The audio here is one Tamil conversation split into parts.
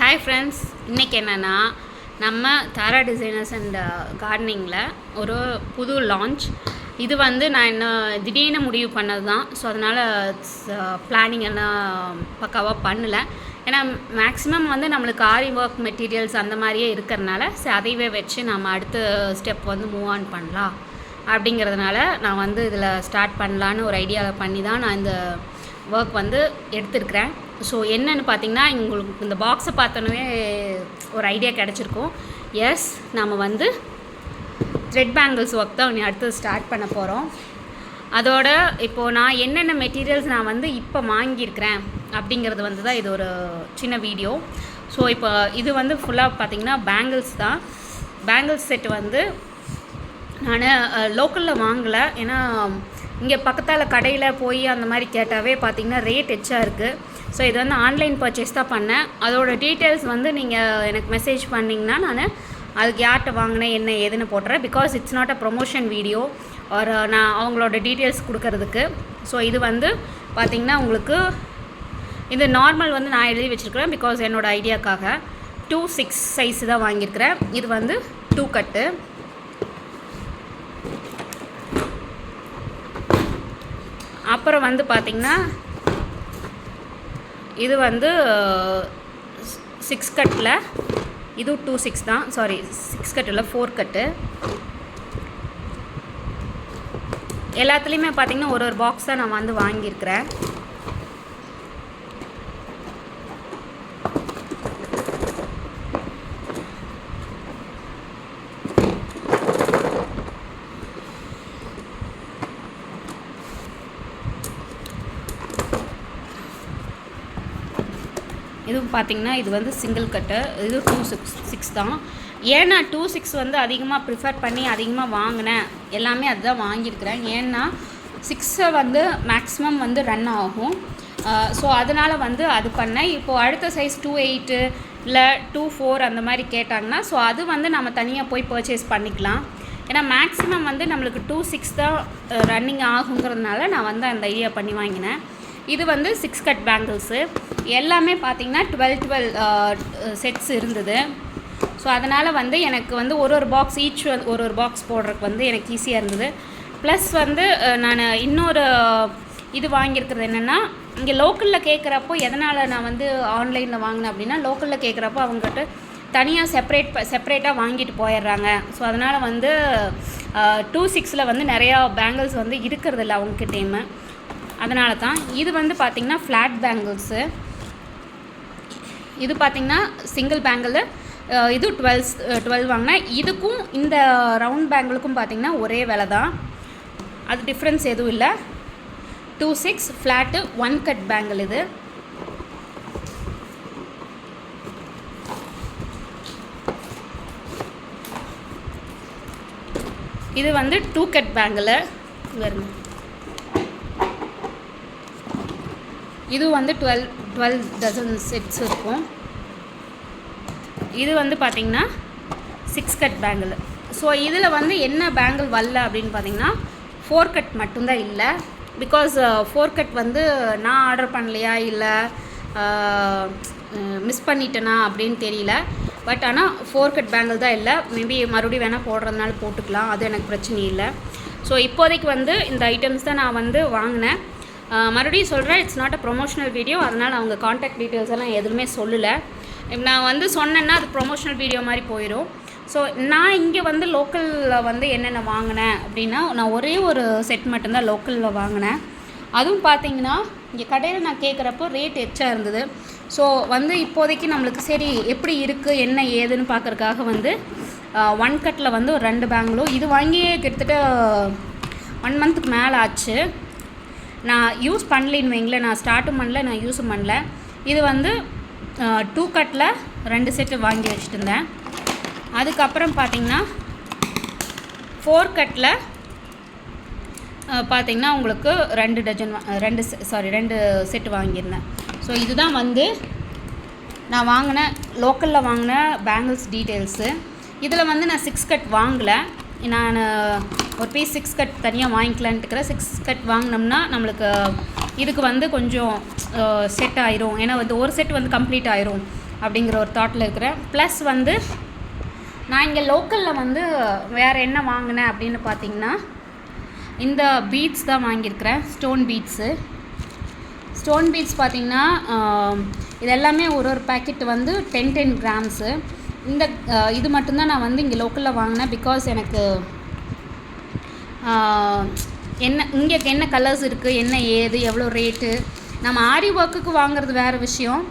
ஹாய் ஃப்ரெண்ட்ஸ், இன்றைக்கி என்னென்னா நம்ம தாரா டிசைனர்ஸ் அண்ட் கார்டனிங்கில் ஒரு புது லான்ச். இது வந்து நான் என்ன திடீர்னு முடிவு பண்ணது தான். ஸோ அதனால் பிளானிங் எல்லாம் பக்காவாக பண்ணலை. ஏன்னா மேக்ஸிமம் வந்து நம்மளுக்கு ஆரி ஒர்க் மெட்டீரியல்ஸ் அந்த மாதிரியே இருக்கிறதுனால அதைவே வச்சு நம்ம அடுத்த ஸ்டெப் வந்து மூவ் ஆன் பண்ணலாம் அப்படிங்கிறதுனால நான் வந்து இதில் ஸ்டார்ட் பண்ணலான்னு ஒரு ஐடியா பண்ணி தான் நான் இந்த ஒர்க் வந்து எடுத்துருக்கிறேன். ஸோ என்னென்னு பார்த்தீங்கன்னா, உங்களுக்கு இந்த பாக்ஸை பார்த்தோன்னே ஒரு ஐடியா கிடச்சிருக்கும். எஸ், நம்ம வந்து த்ரெட் பேங்கிள்ஸ் ஒர்க் தான் அடுத்து ஸ்டார்ட் பண்ண போகிறோம். அதோட இப்போது நான் என்னென்ன மெட்டீரியல்ஸ் நான் வந்து இப்போ வாங்கியிருக்கிறேன் அப்படிங்கிறது வந்து தான் இது ஒரு சின்ன வீடியோ. ஸோ இப்போ இது வந்து ஃபுல்லாக பார்த்திங்கன்னா பேங்கிள்ஸ் தான். பேங்கிள்ஸ் செட்டு வந்து நான் லோக்கலில் வாங்கலை. ஏன்னா இங்கே பக்கத்தால் கடையில் போய் அந்த மாதிரி கேட்டாவே பார்த்திங்கன்னா ரேட் எச்சா இருக்குது. ஸோ இது வந்து ஆன்லைன் பர்ச்சேஸ் தான் பண்ணேன். அதோட டீட்டெயில்ஸ் வந்து நீங்கள் எனக்கு மெசேஜ் பண்ணிங்கன்னா நான் அதுக்கு யார்கிட்ட வாங்கினேன் என்ன ஏதுன்னு போட்டுறேன். Because it's not a promotion video ஒரு நான் அவங்களோட டீட்டெயில்ஸ் கொடுக்கறதுக்கு. ஸோ இது வந்து பார்த்திங்கன்னா உங்களுக்கு இது நார்மல் வந்து நான் எழுதி வச்சுருக்கிறேன். பிகாஸ் என்னோடய ஐடியாக்காக 2-6 சைஸ் தான் வாங்கியிருக்கிறேன். இது வந்து 2 கட்டு. அப்புறம் வந்து பார்த்திங்கன்னா இது வந்து 6 கட்டில் இது 2-6 தான். சாரி, 6 கட்டில் 4 கட்டு. எல்லாத்துலேயுமே பார்த்திங்கன்னா ஒரு பாக்ஸ் தான் நான் வந்து வாங்கியிருக்கிறேன். இதுவும் பார்த்திங்கன்னா இது வந்து சிங்கிள் கட்டு. இது 2-6 தான். ஏன்னா 2-6 வந்து அதிகமாக ப்ரிஃபர் பண்ணி அதிகமாக வாங்கினேன். எல்லாமே அதுதான் வாங்கியிருக்கிறேன். ஏன்னா 6 வந்து மேக்ஸிமம் வந்து ரன் ஆகும். ஸோ அதனால் வந்து அது பண்ணேன். இப்போது அடுத்த சைஸ் 2-8 இல்லை 2-4 அந்த மாதிரி கேட்டாங்கன்னா ஸோ அது வந்து நம்ம தனியாக போய் பர்ச்சேஸ் பண்ணிக்கலாம். ஏன்னா மேக்ஸிமம் வந்து நம்மளுக்கு 2-6 தான் ரன்னிங் ஆகுங்கிறதுனால நான் வந்து அந்த ஐடியா பண்ணி வாங்கினேன். இது வந்து 6 கட் பேங்கிள்ஸு. எல்லாமே பார்த்திங்கன்னா 12 செட்ஸ் இருந்தது. ஸோ அதனால் வந்து எனக்கு வந்து ஒரு பாக்ஸ் ஈச் ஒரு பாக்ஸ் போடுறதுக்கு வந்து எனக்கு ஈஸியாக இருந்தது. ப்ளஸ் வந்து நான் இன்னொரு இது வாங்கியிருக்கிறது என்னென்னா, இங்கே லோக்கலில் கேட்குறப்போ எதனால் நான் வந்து ஆன்லைனில் வாங்கினேன் அப்படின்னா, லோக்கலில் கேட்குறப்போ அவங்ககிட்ட தனியாக செப்பரேட்டாக வாங்கிட்டு போயிடுறாங்க. ஸோ அதனால் வந்து 2-6 வந்து நிறையா பேங்கிள்ஸ் வந்து இருக்கிறதில்ல அவங்கக்கிட்டேயுமே. அதனால தான் இது வந்து பார்த்திங்கன்னா ஃப்ளாட் பேங்கிள்ஸு. இது பார்த்திங்கன்னா சிங்கிள் பேங்கிள். இது 12 வாங்கினேன். இதுக்கும் இந்த ரவுண்ட் பேங்கிளுக்கும் பார்த்திங்கன்னா ஒரே விலை தான். அது டிஃப்ரென்ஸ் எதுவும் இல்லை. 2-6 ஃப்ளாட்டு 1 கட் பேங்கிள். இது வந்து 2 கட் பேங்கிள். வருங்க, இது வந்து 12 டசன் செட்ஸ் இருக்கும். இது வந்து பார்த்திங்கன்னா 6 கட் பேங்கிள். ஸோ இதில் வந்து என்ன பேங்கிள் வரல அப்படின்னு பார்த்திங்கன்னா 4 கட் மட்டும்தான் இல்லை. பிகாஸ் 4 கட் வந்து நான் ஆர்டர் பண்ணலையா இல்லை மிஸ் பண்ணிட்டேனா அப்படின்னு தெரியல. பட் ஆனால் 4 கட் பேங்கிள் தான் இல்லை. மேபி மறுபடியும் வேணால் போடுறதுனால போட்டுக்கலாம், அது எனக்கு பிரச்சனை இல்லை. ஸோ இப்போதைக்கு வந்து இந்த ஐட்டம்ஸ் தான் நான் வந்து வாங்கினேன். மறுபடியும் சொல்கிறேன், it's not a promotional video. அதனால் அவங்க காண்டாக்ட் டீட்டெயில்ஸ் எல்லாம் எதுவுமே சொல்லலை. நான் வந்து சொன்னேன்னா அது ப்ரொமோஷனல் வீடியோ மாதிரி போயிடும். ஸோ நான் இங்கே வந்து லோக்கலில் வந்து என்னென்ன வாங்கினேன் அப்படின்னா, நான் ஒரே ஒரு செட் மட்டும்தான் லோக்கலில் வாங்கினேன். அதுவும் பார்த்திங்கன்னா இங்கே கடையில் நான் கேட்குறப்போ ரேட் எச்சா இருந்தது. ஸோ வந்து இப்போதைக்கு நம்மளுக்கு சரி எப்படி இருக்குது என்ன ஏதுன்னு பார்க்குறதுக்காக வந்து 1 கட்டில் வந்து ஒரு 2 பேங்கிளும் இது வாங்கி கிட்டத்தட்ட 1 மந்த்துக்கு மேலே ஆச்சு. நான் யூஸ் பண்ணலின்னு வைங்களேன். நான் ஸ்டார்ட்டும் பண்ணல, நான் யூஸும் பண்ணல. இது வந்து 2 கட்டில் 2 செட்டு வாங்கி வச்சுட்டு இருந்தேன். அதுக்கப்புறம் பார்த்திங்கன்னா 4 கட்டில் பார்த்திங்கன்னா உங்களுக்கு 2 செட்டு வாங்கியிருந்தேன். ஸோ இதுதான் வந்து நான் வாங்கின லோக்கலில் வாங்கின பேங்கிள்ஸ் டீட்டெயில்ஸு. இதில் வந்து நான் 6 கட் வாங்கலை. நான் ஒரு பீஸ் 6 கட் தனியாக வாங்கிக்கலான்ட்டு இருக்கிறேன். 6 கட் வாங்கினோம்னா நம்மளுக்கு இதுக்கு வந்து கொஞ்சம் செட் ஆயிரும். ஏன்னா வந்து ஒரு செட் வந்து கம்ப்ளீட் ஆயிரும். அப்படிங்கிற ஒரு தாட்டில் இருக்கிறேன். ப்ளஸ் வந்து நான் இங்கே லோக்கலில் வந்து வேறு என்ன வாங்கினேன் அப்படின்னு பார்த்திங்கன்னா இந்த பீட்ஸ் தான் வாங்கியிருக்கிறேன். ஸ்டோன் பீட்ஸ் பார்த்திங்கன்னா இது எல்லாமே ஒரு பேக்கெட் வந்து 10 கிராம்ஸு. இந்த இது மட்டும்தான் நான் வந்து இங்கே லோக்கலில் வாங்கினேன். பிகாஸ் எனக்கு இங்கே என்ன கலர்ஸ் இருக்குது, என்ன ஏது, எவ்வளோ ரேட்டு, நம்ம ஆரி ஒர்க்குக்கு வாங்குறது வேறு விஷயம்,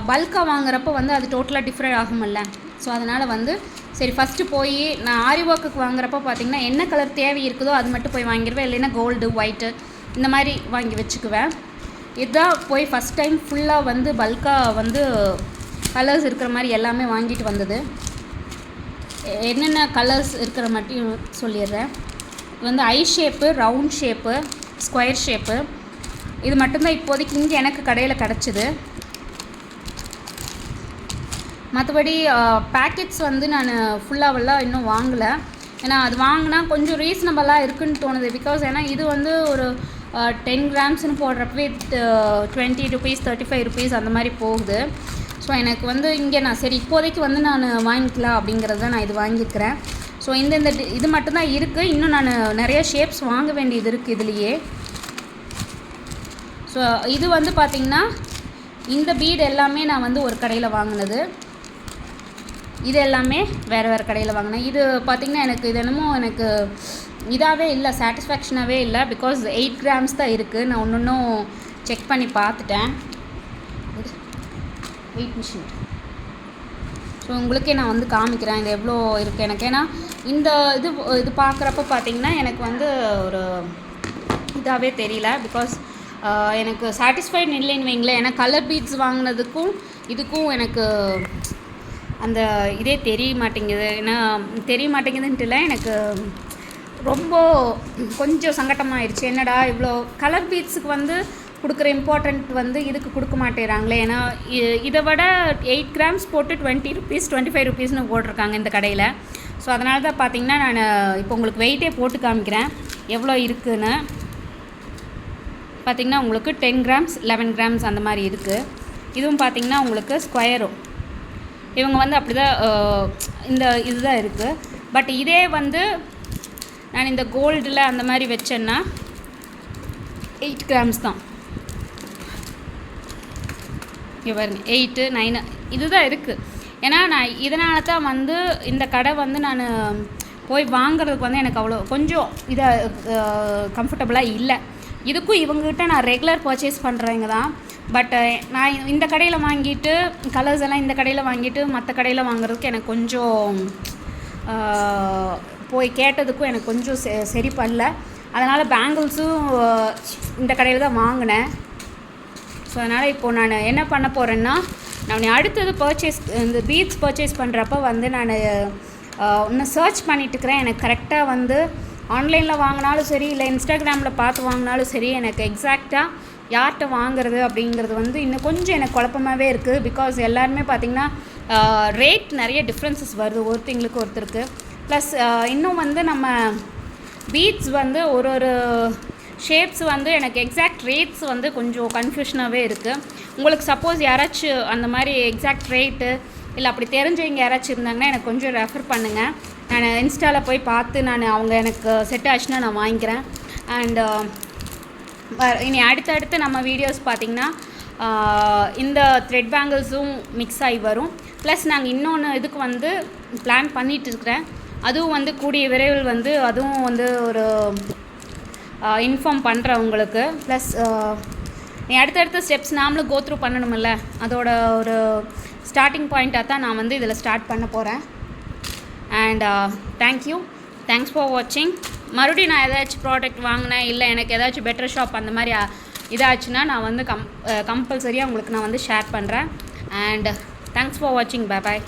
பல்காக வாங்குறப்போ வந்து அது டோட்டலாக டிஃப்ரெண்ட் ஆகுமில்ல. ஸோ அதனால் வந்து சரி ஃபஸ்ட்டு போய் நான் ஆரி ஒர்க்குக்கு வாங்குறப்போ பார்த்திங்கன்னா என்ன கலர் தேவை இருக்குதோ அது மட்டும் போய் வாங்கிடுவேன். இல்லைன்னா கோல்டு, ஒயிட்டு இந்த மாதிரி வாங்கி வச்சுக்குவேன். இதுதான் போய் ஃபஸ்ட் டைம் ஃபுல்லாக வந்து பல்காக வந்து கலர்ஸ் இருக்கிற மாதிரி எல்லாமே வாங்கிட்டு வந்தது. என்னென்ன கலர்ஸ் இருக்கிற மட்டும் சொல்லிடுறேன். வந்து eye shape, round shape, square shape, இது மட்டும்தான் இப்போதைக்கு இங்கே எனக்கு கடையில் கிடச்சிது. மற்றபடி பேக்கெட்ஸ் வந்து நான் ஃபுல்லாகவெல்லாம் இன்னும் வாங்கலை. ஏன்னா அது வாங்கினா கொஞ்சம் ரீசனபிளாக இருக்குதுன்னு தோணுது. பிகாஸ் ஏன்னா இது வந்து ஒரு 10 கிராம்ஸ்னு போடுறப்பவே 20 ருபீஸ், 35 ருபீஸ் அந்த மாதிரி போகுது. ஸோ எனக்கு வந்து இங்கே நான் சரி இப்போதைக்கு வந்து நான் வாங்கிக்கலாம் அப்படிங்கிறத நான் இது வாங்கிக்கிறேன். ஸோ இந்த இது மட்டும்தான் இருக்குது. இன்னும் நான் நிறைய ஷேப்ஸ் வாங்க வேண்டியது இருக்குது இதுலேயே. ஸோ இது வந்து பார்த்திங்கன்னா இந்த பீடு எல்லாமே நான் வந்து ஒரு கடையில் வாங்கினது. இது எல்லாமே வேறு கடையில் வாங்கினேன். இது பார்த்திங்கன்னா எனக்கு இது என்னமோ எனக்கு இதாகவே இல்லை, சாட்டிஸ்ஃபேக்ஷனாகவே இல்லை. பிகாஸ் 8 கிராம்ஸ் தான் இருக்குது. நான் ஒன்றும் செக் பண்ணி பார்த்துட்டேன். Weight machine. ஸோ உங்களுக்கே நான் வந்து காமிக்கிறேன் இது எவ்வளோ இருக்குது எனக்கு. ஏன்னா இந்த இது பார்க்குறப்ப பார்த்திங்கன்னா எனக்கு வந்து ஒரு இதாகவே தெரியல. பிகாஸ் எனக்கு சாட்டிஸ்ஃபைட் இல்லைன்னு வைங்களேன். ஏன்னா கலர் பீட்ஸ் வாங்கினதுக்கும் இதுக்கும் எனக்கு அந்த இதே தெரிய மாட்டேங்குது. ஏன்னா தெரிய மாட்டேங்குதுன்ட்டு இல்லை, எனக்கு ரொம்ப கொஞ்சம் சங்கட்டமாகிடுச்சு. என்னடா இவ்வளோ கலர் பீட்ஸுக்கு வந்து கொடுக்குற இம்பார்ட்டண்ட் வந்து இதுக்கு கொடுக்க மாட்டேறாங்களே. ஏன்னா இதை விட 8 கிராம்ஸ் போட்டு 20 ருபீஸ், 25 ருபீஸ்னு போட்டிருக்காங்க இந்த கடையில். ஸோ அதனால தான் பார்த்திங்கன்னா நான் இப்போ உங்களுக்கு வெயிட்டே போட்டு காமிக்கிறேன் எவ்வளோ இருக்குதுன்னு. பார்த்திங்கன்னா உங்களுக்கு 10 கிராம்ஸ், 11 கிராம்ஸ் அந்த மாதிரி இருக்குது. இதுவும் பார்த்திங்கன்னா உங்களுக்கு ஸ்கொயரும் இவங்க வந்து அப்படி தான் இந்த இதுதான் இருக்குது. பட் இதே வந்து நான் இந்த கோல்டில் அந்த மாதிரி வச்சேன்னா 8 கிராம்ஸ் தான். பாருங்க 8, 9 இதுதான் இருக்குது. ஏன்னா நான் இதனால தான் வந்து இந்த கடை வந்து நான் போய் வாங்குறதுக்கு வந்து எனக்கு அவ்வளோ கொஞ்சம் இதாக கம்ஃபர்டபுளாக இல்லை. இதுக்கும் இவங்ககிட்ட நான் ரெகுலர் பர்ச்சேஸ் பண்ணுறவங்க தான். பட் நான் இந்த கடையில் வாங்கிட்டு கலர்ஸ் எல்லாம் இந்த கடையில் வாங்கிட்டு மற்ற கடையில் வாங்குறதுக்கு எனக்கு கொஞ்சம் போய் கேட்டதுக்கும் எனக்கு கொஞ்சம் சரி பண்ணல. அதனால் பேங்கிள்ஸும் இந்த கடையில் தான் வாங்கினேன். ஸோ அதனால் இப்போது நான் என்ன பண்ண போகிறேன்னா, நான் அடுத்தது இந்த பீட்ஸ் பர்ச்சேஸ் பண்ணுறப்ப வந்து நான் இன்னும் சர்ச் பண்ணிட்டுருக்கிறேன். எனக்கு கரெக்டாக வந்து ஆன்லைனில் வாங்கினாலும் சரி, இல்லை இன்ஸ்டாகிராமில் பார்த்து வாங்கினாலும் சரி, எனக்கு எக்ஸாக்டாக யார்கிட்ட வாங்குறது அப்படிங்கிறது வந்து இன்னும் கொஞ்சம் எனக்கு குழப்பமாகவே இருக்குது. பிகாஸ் எல்லாருமே பார்த்திங்கன்னா ரேட் நிறைய டிஃப்ரென்சஸ் வருது ஒருத்தருக்கு. ப்ளஸ் இன்னும் வந்து நம்ம பீட்ஸ் வந்து ஒரு ஷேப்ஸ் வந்து எனக்கு எக்ஸாக்ட் ரேட்ஸ் வந்து கொஞ்சம் கன்ஃபியூஷனாகவே இருக்குது. உங்களுக்கு சப்போஸ் யாராச்சும் அந்த மாதிரி எக்ஸாக்ட் ரேட்டு இல்லை அப்படி தெரிஞ்சவங்க யாராச்சும் இருந்தாங்கன்னா எனக்கு கொஞ்சம் ரெஃபர் பண்ணுங்கள். நான் இன்ஸ்டாவில் போய் பார்த்து அவங்க எனக்கு செட் ஆச்சுன்னா நான் வாங்கிக்கிறேன். அண்ட் இனி அடுத்தடுத்து நம்ம வீடியோஸ் பார்த்திங்கன்னா இந்த த்ரெட் பேங்கிள்ஸும் மிக்ஸ் ஆகி வரும். ப்ளஸ் நாங்கள் இன்னொன்று இதுக்கு வந்து பிளான் பண்ணிகிட்டு இருக்கிறேன். அதுவும் வந்து கூடிய விரைவில் வந்து அதுவும் வந்து ஒரு இன்ஃபார்ம் பண்ணுறேன் உங்களுக்கு. ப்ளஸ் அடுத்தடுத்த ஸ்டெப்ஸ் நாமளும் கோத்ரூ பண்ணணுமில்ல, அதோட ஒரு ஸ்டார்டிங் பாயிண்ட்டாக தான் நான் வந்து இதில் ஸ்டார்ட் பண்ண போகிறேன். அண்ட் தேங்க்ஸ் ஃபார் வாட்சிங். மறுபடியும் நான் ஏதாச்சும் ப்ராடக்ட் வாங்கினேன், இல்லை எனக்கு ஏதாச்சும் பெட்டர் ஷாப் அந்த மாதிரி இதாச்சுன்னா நான் வந்து கம்பல்சரியாக உங்களுக்கு நான் வந்து ஷேர் பண்ணுறேன். அண்ட் தேங்க்ஸ் ஃபார் வாட்சிங். Bye bye.